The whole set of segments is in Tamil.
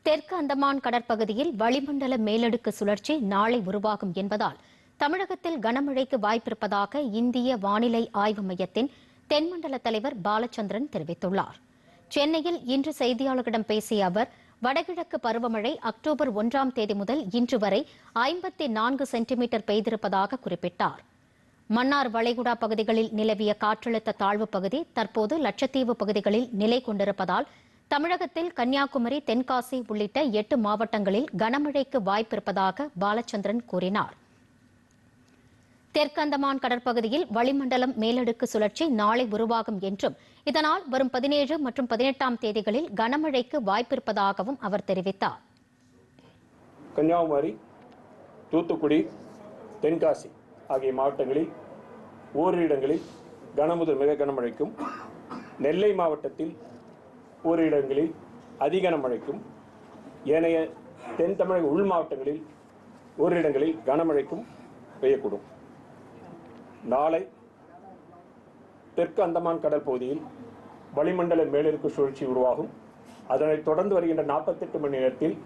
தெற்கு அந்தமான் கடற்பகுதியில் வளிமண்டல மேலடுக்கு சுழற்சி நாளை உருவாகும் என்பதால் தமிழகத்தில் கனமழைக்கு வாய்ப்பிருப்பதாக இந்திய வானிலை ஆய்வு மையத்தின் தென்மண்டல தலைவர் பாலச்சந்திரன் தெரிவித்துள்ளார். சென்னையில் இன்று செய்தியாளர்களிடம் பேசிய அவர், வடகிழக்கு பருவமழை அக்டோபர் 1ஆம் தேதி முதல் இன்று வரை 54 சென்டிமீட்டர் பெய்திருப்பதாக குறிப்பிட்டார். மன்னார் வளைகுடா பகுதிகளில் நிலவிய காற்றழுத்த தாழ்வுப் பகுதி தற்போது லட்சத்தீவு பகுதிகளில் நிலை கொண்டிருப்பதால் தமிழகத்தில் கன்னியாகுமரி, தென்காசி உள்ளிட்ட 8 மாவட்டங்களில் கனமழைக்கு வாய்ப்பிருப்பதாக பாலச்சந்திரன் கூறினார். தெற்கு அந்தமான் கடற்பகுதியில் வளிமண்டலம் மேலடுக்கு சுழற்சி நாளை உருவாகும் என்றும், இதனால் வரும் 17 மற்றும் 18ஆம் தேதிகளில் கனமழைக்கு வாய்ப்பிருப்பதாகவும் அவர் தெரிவித்தார். கன்னியாகுமரி, தூத்துக்குடி, தென்காசி ஆகிய மாவட்டங்களில் ஓரிரு இடங்களில் கனமுதல் மிக கனமழைக்கும், நெல்லை மாவட்டத்தில் ஓரிரு இடங்களில் அதி கனமழைக்கும், ஏனைய தென் தமிழக உள் மாவட்டங்களில் ஓரிரு இடங்களில் கனமழைக்கும் பெய்யக்கூடும். நாளை தெற்கு அந்தமான் கடல் பகுதியில் வளிமண்டல மேலடுக்கு சுழற்சி உருவாகும். அதனைத் தொடர்ந்து வருகின்ற 48 மணி நேரத்தில்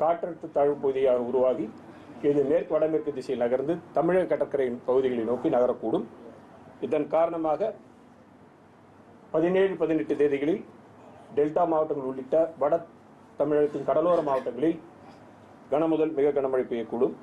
காற்றழுத்த தாழ்வு பகுதியாக உருவாகி இது மேற்கு வடமேற்கு திசையில் நகர்ந்து தமிழக கடற்கரையின் பகுதிகளை நோக்கி நகரக்கூடும். இதன் காரணமாக 17, 18 தேதிகளில் டெல்டா மாவட்டங்கள் உள்ளிட்ட வட தமிழகத்தின் கடலோர மாவட்டங்களில் கனமுதல் மிக கனமழை பெய்யக்கூடும்.